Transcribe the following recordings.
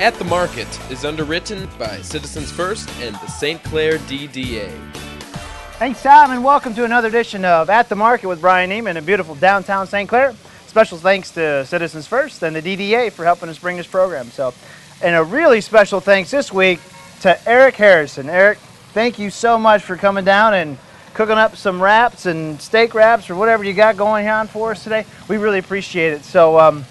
At the Market is underwritten by Citizens First and the St. Clair DDA. Thanks, Tom, and welcome to another edition of At the Market with Bryan Neiman in beautiful downtown St. Clair. Special thanks to Citizens First and the DDA for helping us bring this program. And a really special thanks this week to Erick Harrison. Erick, thank you so much for coming down and cooking up some wraps and steak wraps or whatever you got going on for us today. We really appreciate it. So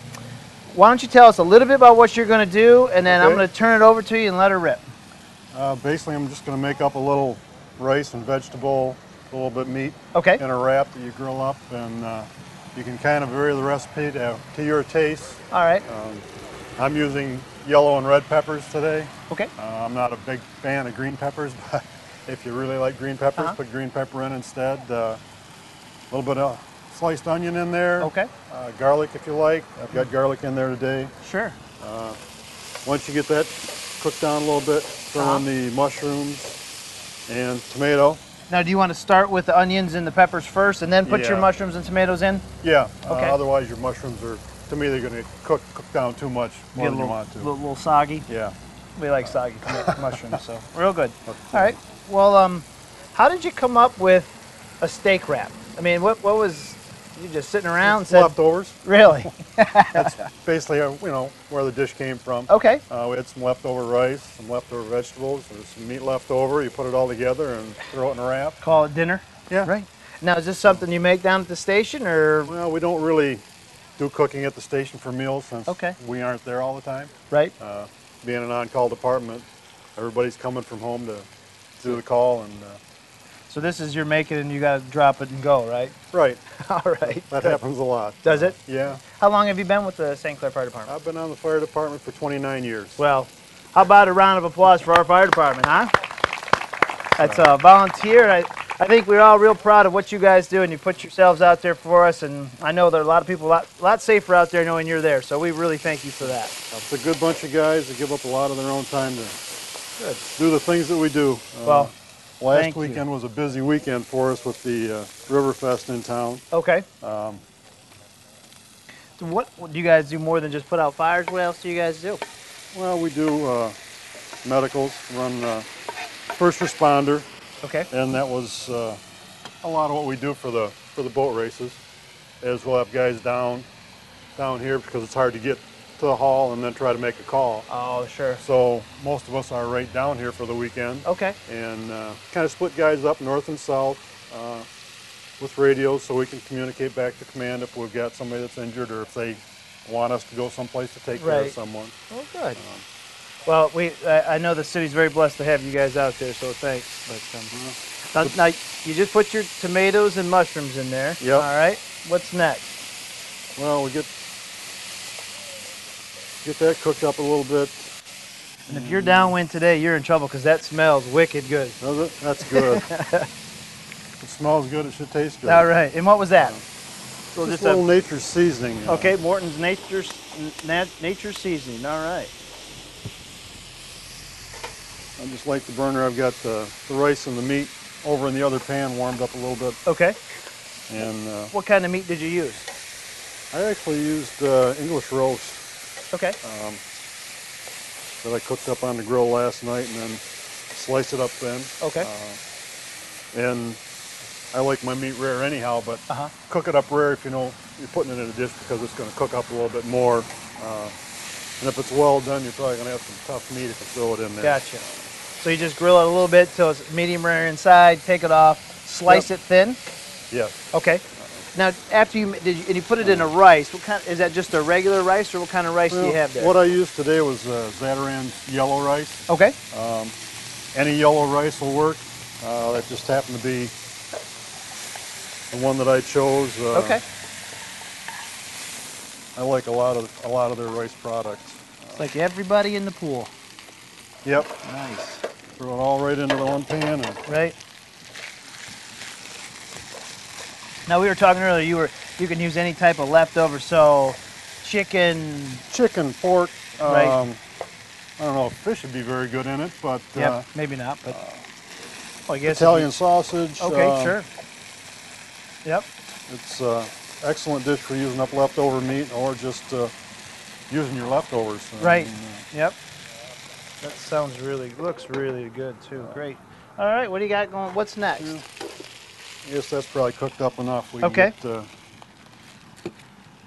why don't you tell us a little bit about what you're going to do, and then I'm going to turn it over to you and let her rip. Basically, I'm just going to make up a little rice and vegetable, a little bit meat in a wrap that you grill up, and you can kind of vary the recipe to your taste. All right. I'm using yellow and red peppers today. Okay. I'm not a big fan of green peppers, but if you really like green peppers, put green pepper in instead. A little bit of sliced onion in there. Okay. Garlic if you like. I've got garlic in there today. Sure. Once you get that cooked down a little bit, throw in the mushrooms and tomato. Now, do you want to start with the onions and the peppers first and then put your mushrooms and tomatoes in? Yeah. Okay. Otherwise, your mushrooms are, to me, they're going to cook down too much more than you want to. A little soggy? Yeah. We like soggy mushrooms, so real good. All right. Well, how did you come up with a steak wrap? I mean, what was, you just sitting around and said? Leftovers. Really? That's basically, where the dish came from. Okay. We had some leftover rice, some leftover vegetables, there's some meat left over. You put it all together and throw it in a wrap. Call it dinner? Yeah. Right. Now, is this something you make down at the station, or? Well, we don't really do cooking at the station for meals since we aren't there all the time. Right. Being an on-call department, everybody's coming from home to do the call, and so this is your making and you got to drop it and go, right? Right. All right. That happens a lot. Does it? Yeah. How long have you been with the St. Clair Fire Department? I've been on the fire department for 29 years. Well, how about a round of applause for our fire department, huh? That's a volunteer. I think we're all real proud of what you guys do, and you put yourselves out there for us, and I know there are a lot of people a lot safer out there knowing you're there, so we really thank you for that. It's a good bunch of guys that give up a lot of their own time to do the things that we do. Well, last weekend was a busy weekend for us with the Riverfest in town. Okay. So what do you guys do more than just put out fires? What else do you guys do? Well, we do medicals, run first responder. Okay. And that was a lot of what we do for the boat races. Is we'll have guys down here because it's hard to get to the hall and then try to make a call. Oh, sure. So most of us are right down here for the weekend. Okay. And kind of split guys up north and south with radios so we can communicate back to command if we've got somebody that's injured or if they want us to go someplace to take care of someone. Oh, good. Well, I know the city's very blessed to have you guys out there, so thanks. But now you just put your tomatoes and mushrooms in there. Yep. All right. What's next? Well, we get that cooked up a little bit. And if you're downwind today, you're in trouble because that smells wicked good. Does it? That's good. If it smells good, it should taste good. All right. And what was that? Just a little nature's seasoning. Okay, Morton's nature's seasoning. All right. I just like the burner. I've got the rice and the meat over in the other pan warmed up a little bit. Okay. And what kind of meat did you use? I actually used English roast. Okay. That I cooked up on the grill last night and then sliced it up thin. Okay. And I like my meat rare anyhow, but cook it up rare if you're putting it in a dish because it's going to cook up a little bit more. And if it's well done, you're probably going to have some tough meat if you throw it in there. Gotcha. So you just grill it a little bit till it's medium rare inside, take it off, slice it thin? Yes. Okay. Now, after you put it in a rice, what kind? Is that just a regular rice, or what kind of rice do you have there? What I used today was Zatarain's yellow rice. Okay. Any yellow rice will work. That just happened to be the one that I chose. Okay. I like a lot of their rice products. It's like everybody in the pool. Yep. Nice. Throw it all right into the one pan. Right. Now, we were talking earlier, you can use any type of leftover, so chicken, pork. Right. I don't know if fish would be very good in it, but maybe not. But well, I guess Italian sausage. Okay, sure. Yep. It's excellent dish for using up leftover meat or just using your leftovers. Right. Yep. That sounds looks really good too. Great. All right, what do you got going? What's next? Yeah. I guess that's probably cooked up enough. We Okay. can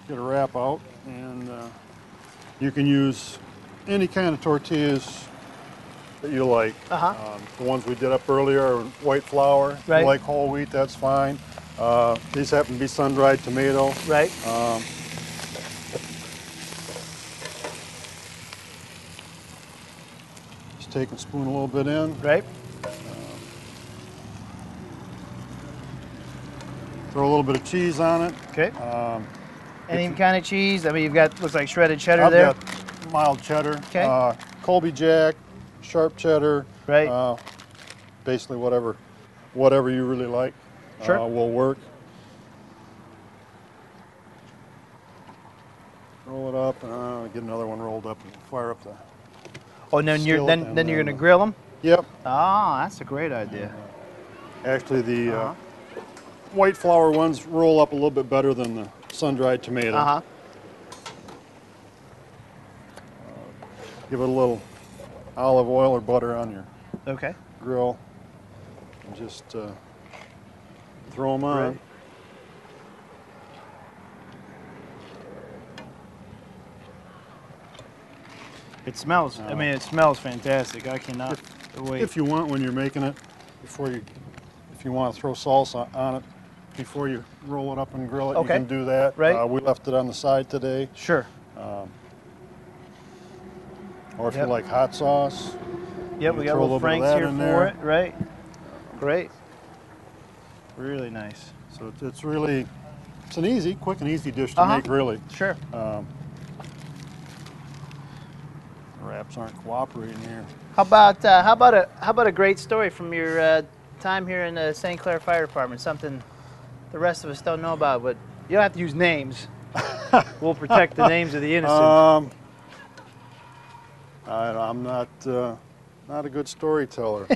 get a wrap out, and you can use any kind of tortillas that you like. The ones we did up earlier are white flour. If Right. you like whole wheat, that's fine. These happen to be sun-dried tomato. Right. Just take and spoon a little bit in. Right. Throw a little bit of cheese on it. Okay. Any kind of cheese? I mean, you've got, looks like shredded cheddar I've there. got mild cheddar. Okay. Colby Jack, sharp cheddar. Right. Basically whatever you really like. Sure. Will work. Roll it up, get another one rolled up and fire up the. Oh, and then you're skillet then you're gonna grill them. Yep. Oh, that's a great idea. Actually, the white flour ones roll up a little bit better than the sun-dried tomato. Give it a little olive oil or butter on your Okay. grill, and just throw them on. Right. It smells. I mean, it smells fantastic. I cannot wait. If you want, when you're making it, if you want to throw salsa on it before you roll it up and grill it, Okay. you can do that. Right. We left it on the side today. Sure. Or if Yep. you like hot sauce. Yep, you we got a throw little bit of Frank's that here in for there. it. Right. Great. Really nice. So it's really, it's an easy, quick and easy dish to make, really. Sure. Wraps aren't cooperating here. How about a great story from your time here in the St. Clair Fire Department? Something the rest of us don't know about, but you don't have to use names. We'll protect the names of the innocent. I'm not a good storyteller.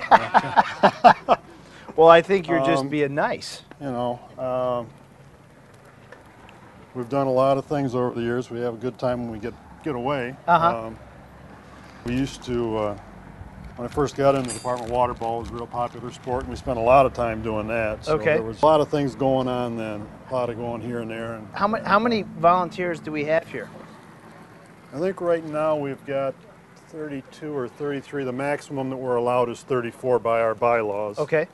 Well, I think you're just being nice. You know, we've done a lot of things over the years. We have a good time when we get away. We used to, when I first got into the department, water ball was a real popular sport, and we spent a lot of time doing that. So Okay. there was a lot of things going on then, a lot of going here and there. And How many volunteers do we have here? I think right now we've got 32 or 33. The maximum that we're allowed is 34 by our bylaws. Okay.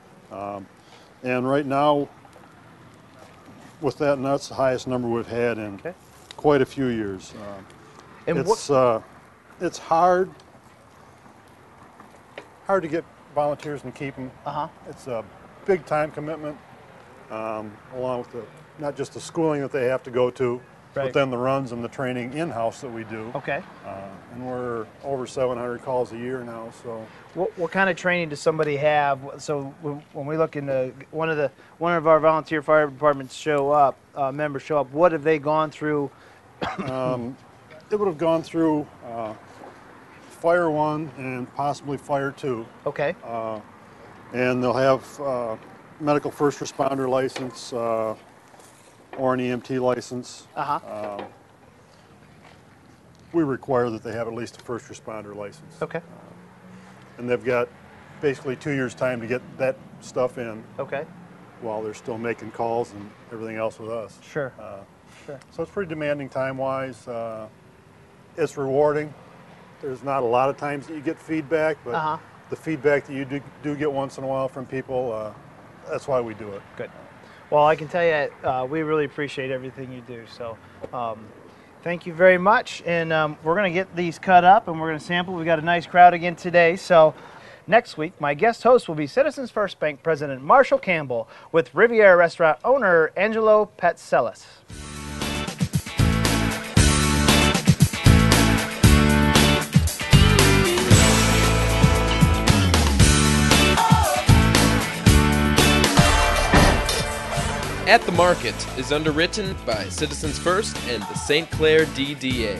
And right now, with that, and that's the highest number we've had in quite a few years. And it's hard to get volunteers and keep them. It's a big time commitment, along with not just the schooling that they have to go to, but then the runs and the training in-house that we do. Okay. And we're over 700 calls a year now. So what kind of training does somebody have? So when we look into one of our volunteer fire departments members show up, what have they gone through? They would have gone through Fire 1 and possibly Fire 2. Okay. And they'll have medical first responder license or an EMT license. We require that they have at least a first responder license. Okay. And they've got basically 2 years' time to get that stuff in Okay. while they're still making calls and everything else with us. Sure. Sure. So it's pretty demanding time-wise. It's rewarding. There's not a lot of times that you get feedback, but the feedback that you do get once in a while from people, that's why we do it. Good. Well, I can tell you, we really appreciate everything you do. So, thank you very much. And we're going to get these cut up and we're going to sample. We've got a nice crowd again today. So, next week, my guest host will be Citizens First Bank President Marshall Campbell with Riviera Restaurant owner Angelo Patselis. At the Market is underwritten by Citizens First and the St. Clair DDA.